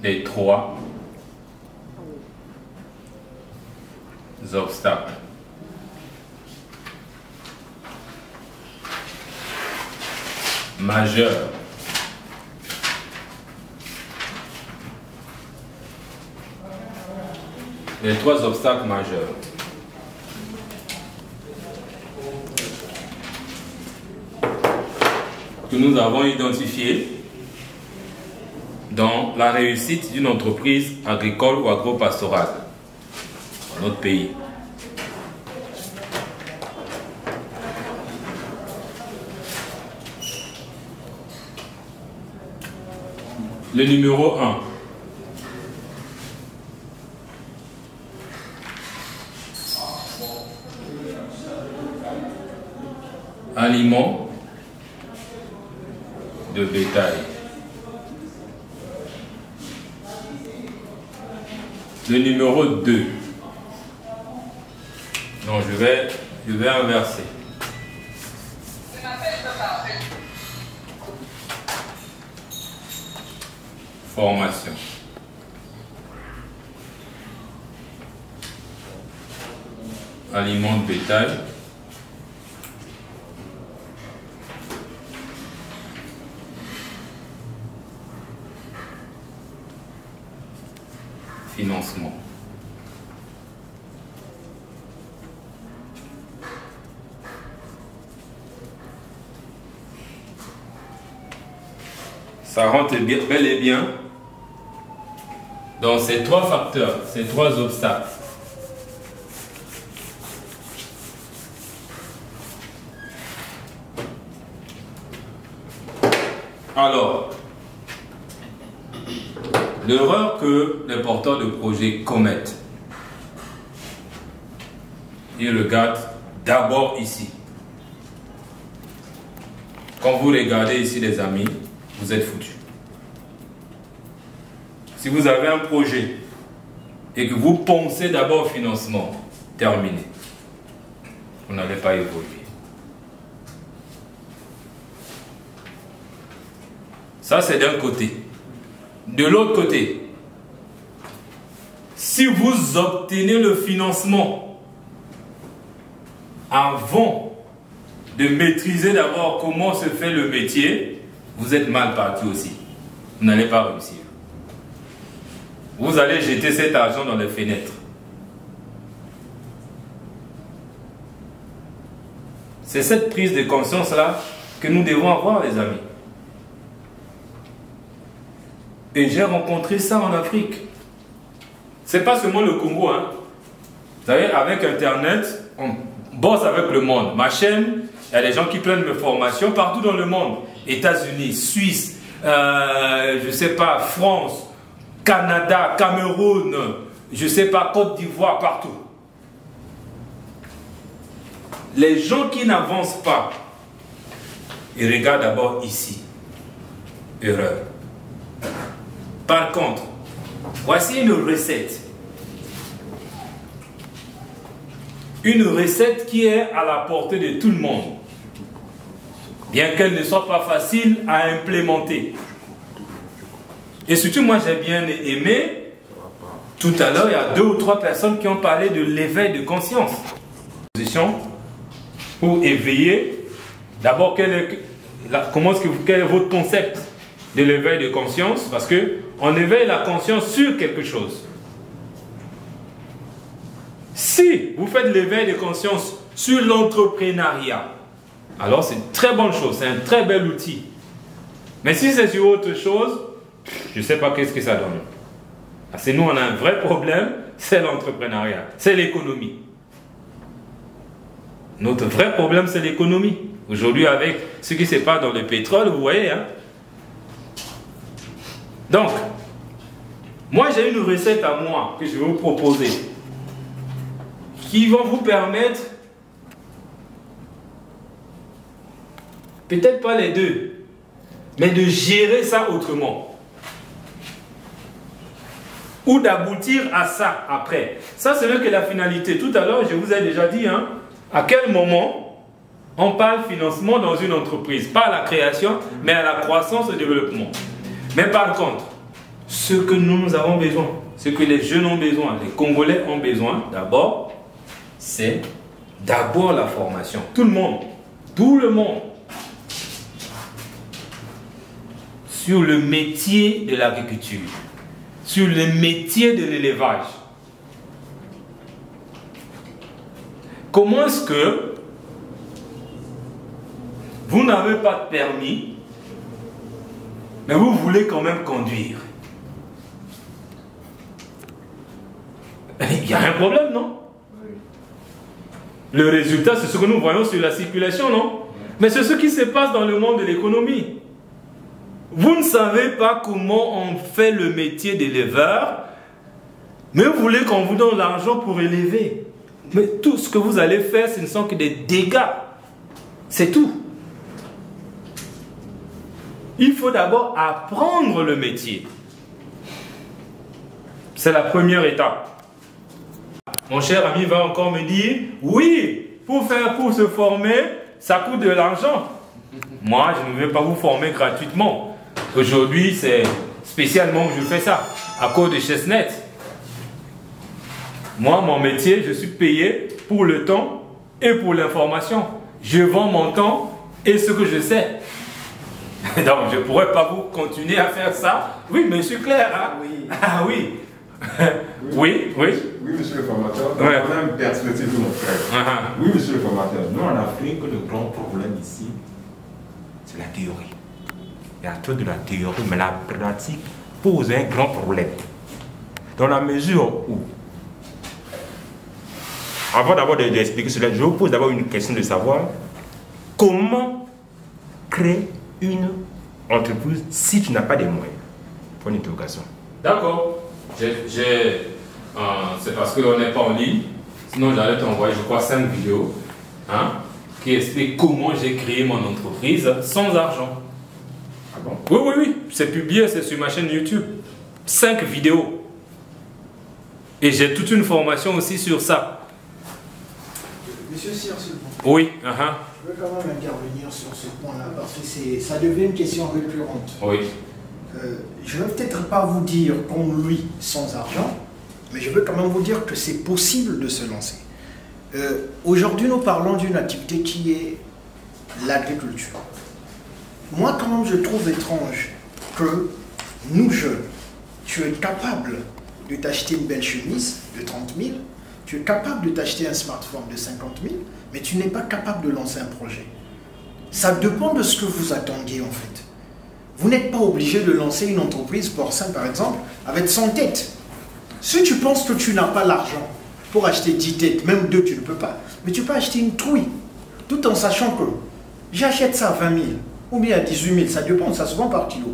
Les trois obstacles. Majeurs. Les trois obstacles majeurs. Que nous avons identifiés dans la réussite d'une entreprise agricole ou agro-pastorale dans notre pays. Le numéro 1. Aliments de bétail. Le numéro 2. Non, je vais inverser. Formation. Aliments de bétail. Financement. Ça rentre bel et bien dans ces trois facteurs, ces trois obstacles. Alors, l'erreur que les porteurs de projets commettent, ils regardent d'abord ici. Quand vous regardez ici, les amis, vous êtes foutus. Si vous avez un projet et que vous pensez d'abord au financement, terminé. Vous n'allez pas évoluer. Ça, c'est d'un côté. De l'autre côté, si vous obtenez le financement avant de maîtriser d'abord comment se fait le métier, vous êtes mal parti aussi. Vous n'allez pas réussir. Vous allez jeter cet argent dans les fenêtres. C'est cette prise de conscience-là que nous devons avoir, les amis. Et j'ai rencontré ça en Afrique. C'est pas seulement le Congo, hein. Vous savez, avec Internet, on bosse avec le monde. Ma chaîne, il y a des gens qui prennent mes formations partout dans le monde. États-Unis, Suisse, je sais pas, France, Canada, Cameroun, je sais pas, Côte d'Ivoire, partout. Les gens qui n'avancent pas, ils regardent d'abord ici. Erreur. Par contre, voici une recette. Une recette qui est à la portée de tout le monde. Bien qu'elle ne soit pas facile à implémenter. Et surtout, moi j'ai bien aimé, tout à l'heure, il y a 2 ou 3 personnes qui ont parlé de l'éveil de conscience. Pour éveiller, d'abord, quel est votre concept de l'éveil de conscience? Parce qu'on éveille la conscience sur quelque chose. Si vous faites l'éveil de conscience sur l'entrepreneuriat, alors c'est une très bonne chose, c'est un très bel outil. Mais si c'est sur autre chose, je ne sais pas qu'est-ce que ça donne. Parce que nous, on a un vrai problème, c'est l'entrepreneuriat, c'est l'économie. Notre vrai problème, c'est l'économie. Aujourd'hui, avec ce qui se passe dans le pétrole, vous voyez, hein. Donc, moi, j'ai une recette à moi que je vais vous proposer qui va vous permettre, peut-être pas les deux, mais de gérer ça autrement. ou d'aboutir à ça après. Ça, ce n'est que la finalité. Tout à l'heure, je vous ai déjà dit, hein, à quel moment on parle financement dans une entreprise. Pas à la création, mais à la croissance et au développement. Mais par contre, ce que nous avons besoin, ce que les jeunes ont besoin, les Congolais ont besoin, d'abord, c'est d'abord la formation. Tout le monde, tout le monde, sur le métier de l'agriculture, sur le métier de l'élevage. Comment est-ce que vous n'avez pas de permis, mais vous voulez quand même conduire? Il y a un problème, non? Le résultat, c'est ce que nous voyons sur la circulation, non? Mais c'est ce qui se passe dans le monde de l'économie. Vous ne savez pas comment on fait le métier d'éleveur, mais vous voulez qu'on vous donne l'argent pour élever. Mais tout ce que vous allez faire, ce ne sont que des dégâts. C'est tout. Il faut d'abord apprendre le métier. C'est la première étape. Mon cher ami va encore me dire, oui, pour se former, ça coûte de l'argent. Moi, je ne vais pas vous former gratuitement. Aujourd'hui, c'est spécialement que je fais ça, à cause de Chestnut. Moi, mon métier, je suis payé pour le temps et pour l'information. Je vends mon temps et ce que je sais. Donc, je ne pourrais pas vous continuer à faire ça. Oui, mais je suis clair. Hein? Oui. Ah oui. Oui, oui. Oui, monsieur le formateur. Ouais. On a une perspective de mon frère. Oui, monsieur le formateur. Nous, en Afrique, le grand problème ici, c'est la théorie. Il y a trop de la théorie, mais la pratique pose un grand problème. Dans la mesure où, avant d'abord d'expliquer cela, je vous pose d'abord une question de savoir comment créer une entreprise si tu n'as pas des moyens. Pour une interrogation. D'accord. C'est parce qu'on n'est pas en ligne. Sinon, j'allais t'envoyer, je crois, 5 vidéos hein, qui expliquent comment j'ai créé mon entreprise sans argent. Ah bon? Oui, oui, oui. C'est publié, c'est sur ma chaîne YouTube. 5 vidéos. Et j'ai toute une formation aussi sur ça. Monsieur Cyr, s'il vous plaît. Oui. Je veux quand même intervenir sur ce point-là parce que ça devient une question récurrente. Oui. Je ne vais peut-être pas vous dire comme lui sans argent, mais je veux quand même vous dire que c'est possible de se lancer. Aujourd'hui, nous parlons d'une activité qui est l'agriculture. Moi, quand même, je trouve étrange que nous, jeunes, tu es capable de t'acheter une belle chemise de 30 000, tu es capable de t'acheter un smartphone de 50 000, mais tu n'es pas capable de lancer un projet. Ça dépend de ce que vous attendiez, en fait. Vous n'êtes pas obligé de lancer une entreprise porcine, par exemple, avec 100 têtes. Si tu penses que tu n'as pas l'argent pour acheter 10 têtes, même 2, tu ne peux pas. Mais tu peux acheter une trouille, tout en sachant que j'achète ça à 20 000 ou bien à 18 000, ça dépend, ça se vend par kilo.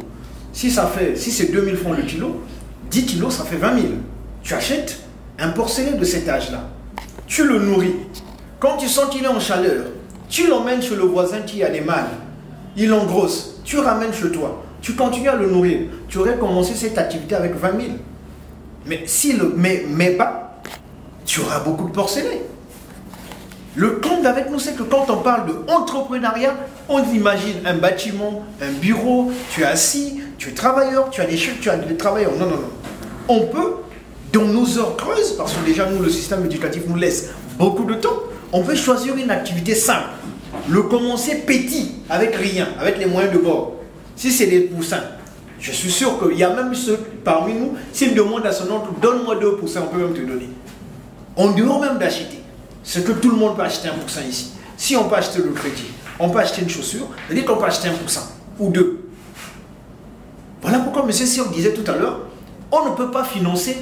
Si c'est 2 000 francs le kilo, 10 kilos, ça fait 20 000. Tu achètes un porcelet de cet âge-là. Tu le nourris. Quand tu sens qu'il est en chaleur, tu l'emmènes chez le voisin qui a des mâles. Il engrosse. Tu ramènes chez toi, tu continues à le nourrir. Tu aurais commencé cette activité avec 20 000. Mais si le met pas, tu auras beaucoup de porcelets. Le compte avec nous, c'est que quand on parle d'entrepreneuriat, on imagine un bâtiment, un bureau, tu es assis, tu es travailleur, tu as des chefs, tu as des travailleurs. Non, non, non. On peut, dans nos heures creuses, parce que déjà nous, le système éducatif nous laisse beaucoup de temps, on peut choisir une activité simple. Le commencer petit, avec rien, avec les moyens de bord. Si c'est des poussins, je suis sûr qu'il y a même ceux parmi nous, s'ils demandent à son oncle, donne-moi 2 poussins, on peut même te donner. En dehors même d'acheter. C'est que tout le monde peut acheter un poussin ici. Si on peut acheter le crédit, on peut acheter une chaussure, c'est-à-dire qu'on peut acheter un poussin, ou 2. Voilà pourquoi M. Cyr disait tout à l'heure, on ne peut pas financer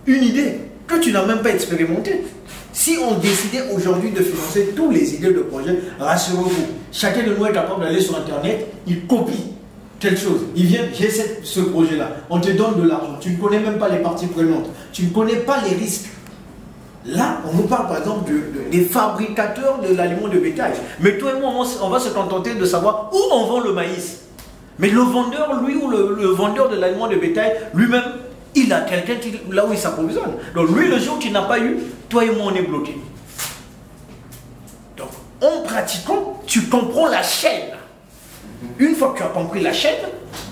une idée que tu n'as même pas expérimentée. Si on décidait aujourd'hui de financer tous les idées de projet, rassurez-vous, chacun de nous est capable d'aller sur Internet, il copie quelque chose. Il vient, j'ai ce projet-là, on te donne de l'argent, tu ne connais même pas les parties prenantes, tu ne connais pas les risques. Là, on nous parle par exemple des fabricateurs de l'aliment de bétail. Mais toi et moi, on va se contenter de savoir où on vend le maïs. Mais le vendeur, lui, ou le vendeur de l'aliment de bétail, lui-même, il a quelqu'un là où il s'approvisionne. Donc lui, le jour où tu n'as pas eu, toi et moi, on est bloqués. Donc, en pratiquant, tu comprends la chaîne. Une fois que tu as compris la chaîne,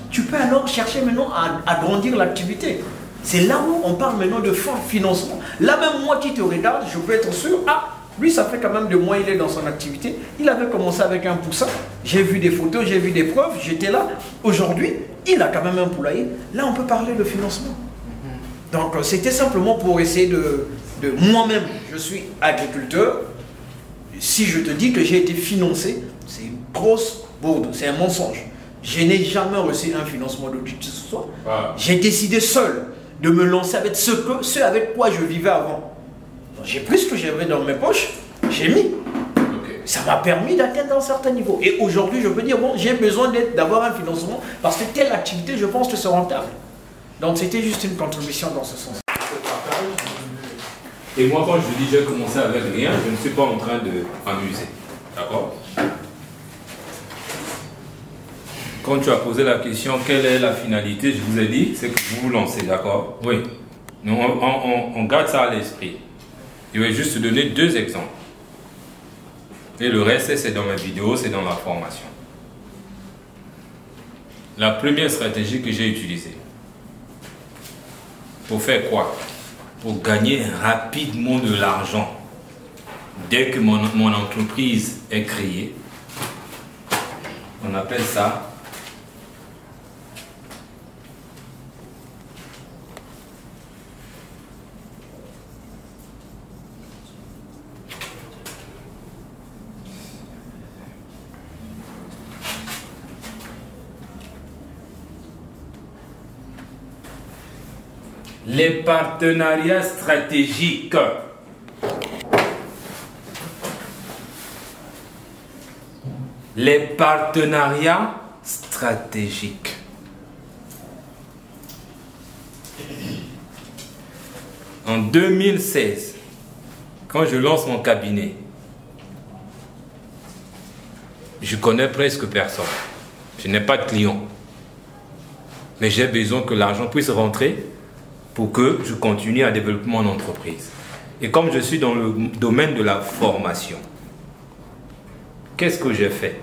tu peux alors chercher maintenant à agrandir l'activité. C'est là où on parle maintenant de financement. Là même moi qui te regarde, je peux être sûr, ah, lui ça fait quand même 2 mois il est dans son activité. Il avait commencé avec un poussin. J'ai vu des photos, j'ai vu des preuves, j'étais là. Aujourd'hui, il a quand même un poulailler. Là on peut parler de financement. Donc c'était simplement pour essayer de moi-même, je suis agriculteur. Si je te dis que j'ai été financé, c'est une grosse bourde, c'est un mensonge. Je n'ai jamais reçu un financement de qui que ce soit. J'ai décidé seul de me lancer avec ce avec quoi je vivais avant. J'ai pris ce que j'avais dans mes poches, j'ai mis. Ça m'a permis d'atteindre un certain niveau. Et aujourd'hui, je peux dire, bon, j'ai besoin d'avoir un financement parce que telle activité, je pense que c'est rentable. Donc c'était juste une contribution dans ce sens. Et moi, quand je dis j'ai commencé avec rien, je ne suis pas en train de m'amuser. D'accord? Quand tu as posé la question, quelle est la finalité, je vous ai dit, c'est que vous vous lancez, d'accord? Oui. On garde ça à l'esprit. Je vais juste te donner 2 exemples. Et le reste, c'est dans ma vidéo, c'est dans la formation. La première stratégie que j'ai utilisée, pour faire quoi? Pour gagner rapidement de l'argent. Dès que mon entreprise est créée, on appelle ça les partenariats stratégiques. Les partenariats stratégiques. En 2016, quand je lance mon cabinet, je connais presque personne. Je n'ai pas de clients. Mais j'ai besoin que l'argent puisse rentrer pour que je continue à développer mon entreprise. Et comme je suis dans le domaine de la formation, qu'est-ce que j'ai fait?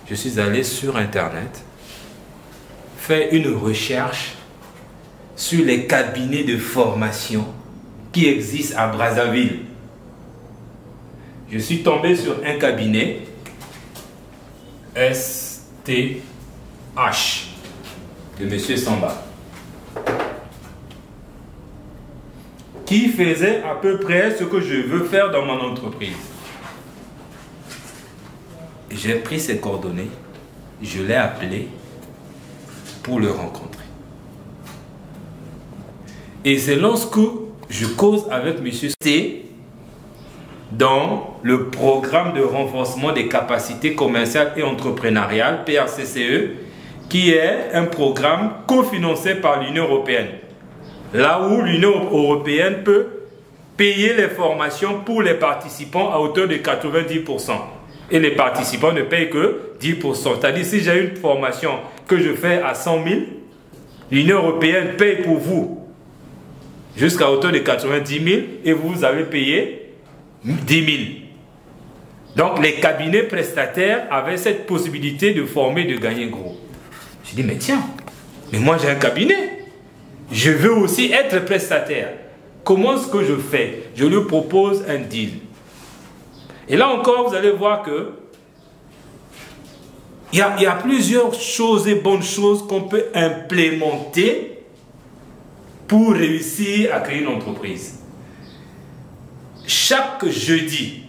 Je suis allé sur Internet, faire une recherche sur les cabinets de formation qui existent à Brazzaville. Je suis tombé sur un cabinet, STH, de M. Samba, qui faisait à peu près ce que je veux faire dans mon entreprise. J'ai pris ses coordonnées, je l'ai appelé pour le rencontrer. Et c'est lorsque je cause avec M. C dans le programme de renforcement des capacités commerciales et entrepreneuriales, PRCCE, qui est un programme cofinancé par l'Union européenne. Là où l'Union européenne peut payer les formations pour les participants à hauteur de 90%. Et les participants ne payent que 10%. C'est-à-dire, si j'ai une formation que je fais à 100 000, l'Union européenne paye pour vous jusqu'à hauteur de 90 000 et vous avez payé 10 000. Donc, les cabinets prestataires avaient cette possibilité de former, de gagner gros. Je dis, mais tiens, mais moi j'ai un cabinet. Je veux aussi être prestataire. Comment est-ce que je fais? Je lui propose un deal. Et là encore, vous allez voir que il y a plusieurs choses et bonnes choses qu'on peut implémenter pour réussir à créer une entreprise. Chaque jeudi,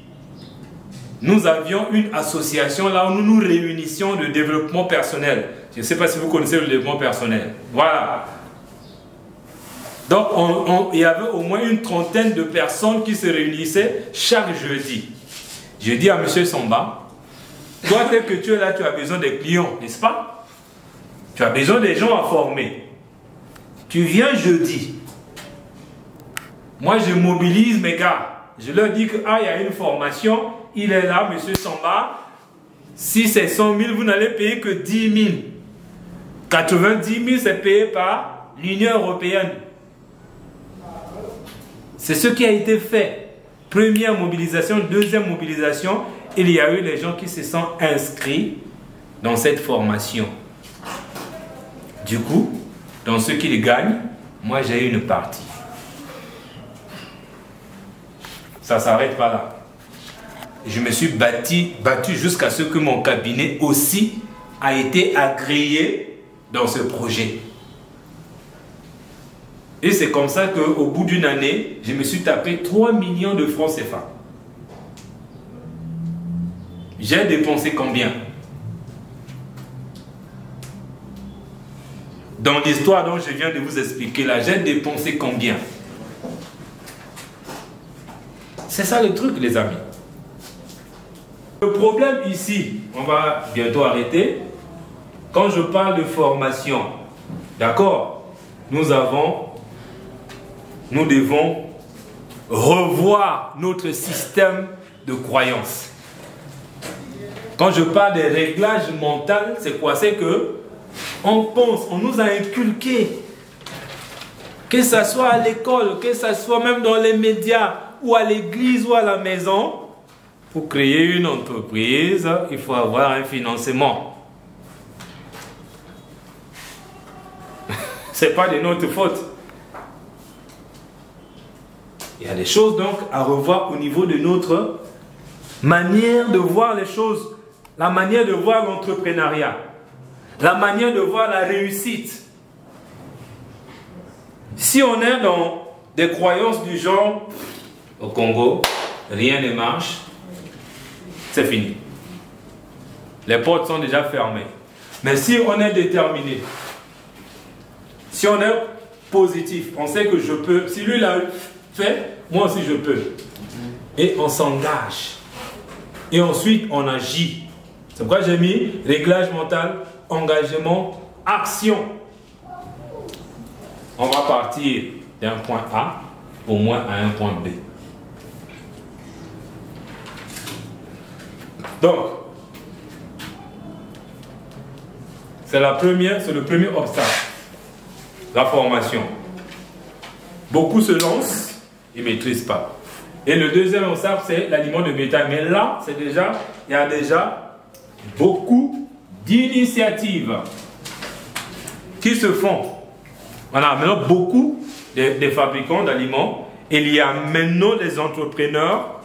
nous avions une association là où nous nous réunissions de développement personnel. Je ne sais pas si vous connaissez le développement personnel. Voilà. Donc, il y avait au moins une trentaine de personnes qui se réunissaient chaque jeudi. Je dis à M. Samba, toi, dès que tu es là, tu as besoin des clients, n'est-ce pas? Tu as besoin des gens à former. Tu viens jeudi. Moi, je mobilise mes gars. Je leur dis que, ah, il y a une formation, il est là, M. Samba. Si c'est 100 000, vous n'allez payer que 10 000. 90 000, c'est payé par l'Union européenne. C'est ce qui a été fait. Première mobilisation, deuxième mobilisation, il y a eu les gens qui se sont inscrits dans cette formation. Du coup, dans ceux qui les gagnent, moi j'ai une partie. Ça ne s'arrête pas là. Je me suis battu jusqu'à ce que mon cabinet aussi a été agréé dans ce projet. Et c'est comme ça qu'au bout d'une année, je me suis tapé 3 millions de francs CFA. J'ai dépensé combien? Dans l'histoire dont je viens de vous expliquer là, j'ai dépensé combien? C'est ça le truc, les amis. Le problème ici, on va bientôt arrêter. Quand je parle de formation, d'accord, nous devons revoir notre système de croyance. Quand je parle des réglages mentaux, c'est quoi? C'est que on pense, on nous a inculqué, que ce soit à l'école, que ce soit même dans les médias, ou à l'église, ou à la maison, pour créer une entreprise, il faut avoir un financement. Ce n'est pas de notre faute. Il y a des choses donc à revoir au niveau de notre manière de voir les choses, la manière de voir l'entrepreneuriat, la manière de voir la réussite. Si on est dans des croyances du genre, au Congo, rien ne marche, c'est fini. Les portes sont déjà fermées. Mais si on est déterminé, si on est positif, on sait que je peux, si lui l'a fait, moi aussi je peux. Et on s'engage. Et ensuite on agit. C'est pourquoi j'ai mis réglage mental, engagement, action. On va partir d'un point A au moins à un point B. Donc, c'est le premier obstacle, la formation. Beaucoup se lancent, ils ne maîtrisent pas. Et le deuxième obstacle, c'est l'aliment de bétail. Mais là, il y a déjà beaucoup d'initiatives qui se font. Voilà, maintenant beaucoup des fabricants d'aliments. Il y a maintenant des entrepreneurs,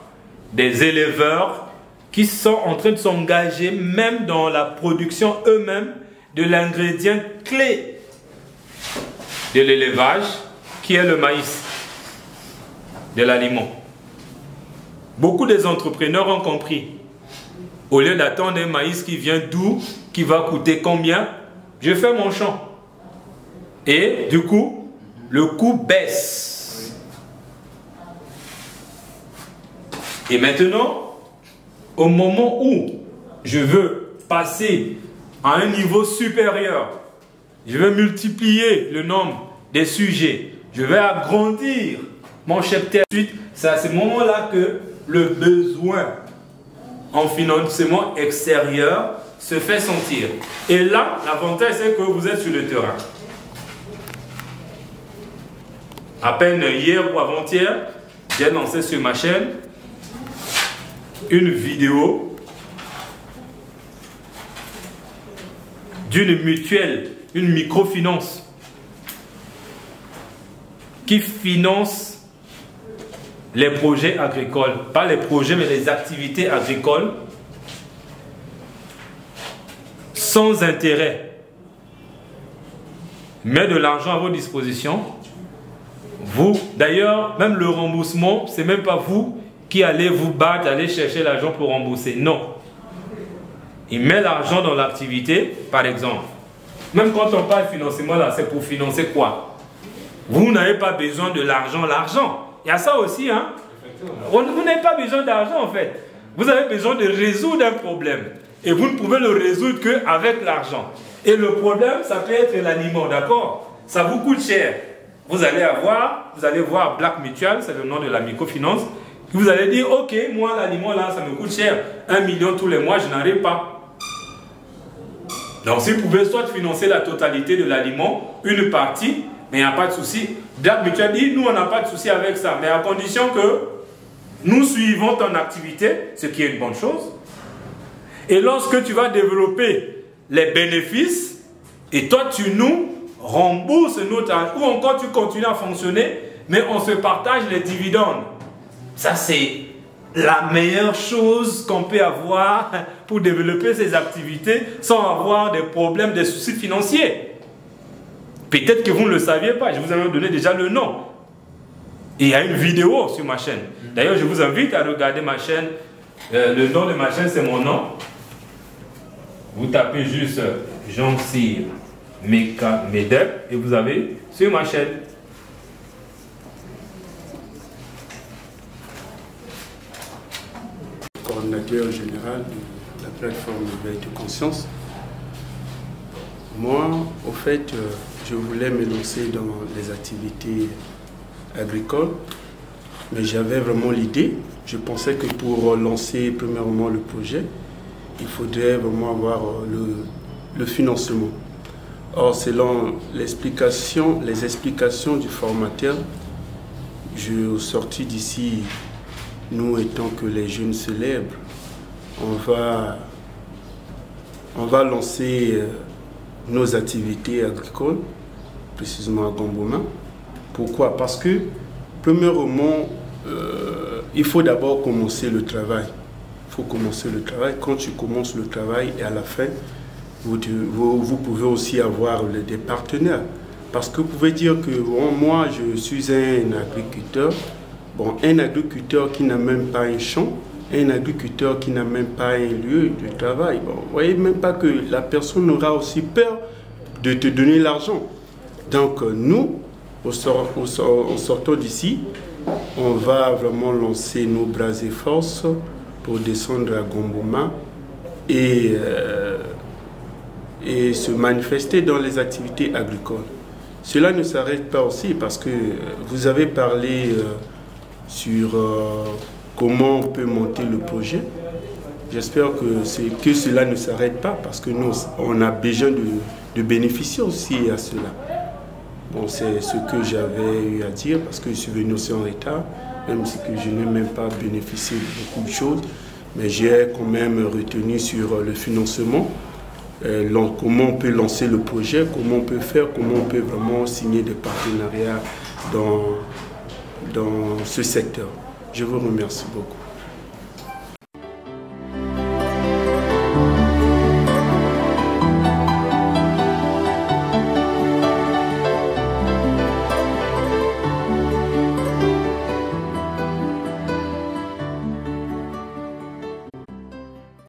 des éleveurs qui sont en train de s'engager même dans la production eux-mêmes de l'ingrédient clé de l'élevage, qui est le maïs, de l'aliment. Beaucoup des entrepreneurs ont compris. Au lieu d'attendre un maïs qui vient d'où, qui va coûter combien, je fais mon champ. Et du coup, le coût baisse. Et maintenant, au moment où je veux passer à un niveau supérieur, je veux multiplier le nombre des sujets, je vais agrandir mon cheptel. C'est à ce moment-là que le besoin en financement extérieur se fait sentir. Et là, l'avantage, c'est que vous êtes sur le terrain. À peine hier ou avant-hier, j'ai lancé sur ma chaîne une vidéo d'une mutuelle, une microfinance qui finance les projets agricoles, pas les projets mais les activités agricoles sans intérêt. Met de l'argent à votre disposition. Vous, d'ailleurs, même le remboursement, c'est même pas vous qui allez vous battre, aller chercher l'argent pour rembourser. Non. Il met l'argent dans l'activité, par exemple. Même quand on parle de financement, là, c'est pour financer quoi? Vous n'avez pas besoin de l'argent. Il y a ça aussi, hein? Vous n'avez pas besoin d'argent, en fait. Vous avez besoin de résoudre un problème. Et vous ne pouvez le résoudre qu'avec l'argent. Et le problème, ça peut être l'aliment, d'accord? Ça vous coûte cher. Vous allez voir Black Mutual, c'est le nom de la microfinance. Vous allez dire, ok, moi l'aliment là, ça me coûte cher. 1 million tous les mois, je n'arrive pas. Donc si vous pouvez soit financer la totalité de l'aliment, une partie, mais il n'y a pas de souci. Mais tu as dit, nous, on n'a pas de souci avec ça, mais à condition que nous suivons ton activité, ce qui est une bonne chose. Et lorsque tu vas développer les bénéfices, et toi, tu nous rembourses notre argent, ou encore tu continues à fonctionner, mais on se partage les dividendes. Ça, c'est la meilleure chose qu'on peut avoir pour développer ces activités sans avoir des problèmes, des soucis financiers. Peut-être que vous ne le saviez pas, je vous avais donné déjà le nom. Et il y a une vidéo sur ma chaîne. D'ailleurs, je vous invite à regarder ma chaîne. Le nom de ma chaîne, c'est mon nom. Vous tapez juste Jean-Cyr Meka Medep et vous avez sur ma chaîne. Coordinateur général de la plateforme Éveil de conscience. Moi, au fait, je voulais me lancer dans les activités agricoles, mais j'avais vraiment l'idée. Je pensais que pour lancer premièrement le projet, il faudrait vraiment avoir le financement. Or, selon les explications du formateur, je sortis d'ici, nous étant que les jeunes célèbres, on va lancer nos activités agricoles, précisément à Gamboma. Pourquoi? Parce que, premièrement, il faut d'abord commencer le travail. Il faut commencer le travail. Quand tu commences le travail et à la fin, vous pouvez aussi avoir des partenaires. Parce que vous pouvez dire que bon, moi, je suis un agriculteur. Bon, un agriculteur qui n'a même pas un champ, un agriculteur qui n'a même pas un lieu de travail. Bon, vous voyez même pas que la personne aura aussi peur de te donner l'argent. Donc, nous, en sortant d'ici, on va vraiment lancer nos bras et forces pour descendre à Gamboma et se manifester dans les activités agricoles. Cela ne s'arrête pas aussi parce que vous avez parlé sur comment on peut monter le projet. J'espère que cela ne s'arrête pas parce que nous, on a besoin de bénéficier aussi à cela. Bon, c'est ce que j'avais eu à dire parce que je suis venu aussi en retard, même si que je n'ai même pas bénéficié de beaucoup de choses. Mais j'ai quand même retenu sur le financement, comment on peut lancer le projet, comment on peut faire, comment on peut vraiment signer des partenariats dans ce secteur. Je vous remercie beaucoup.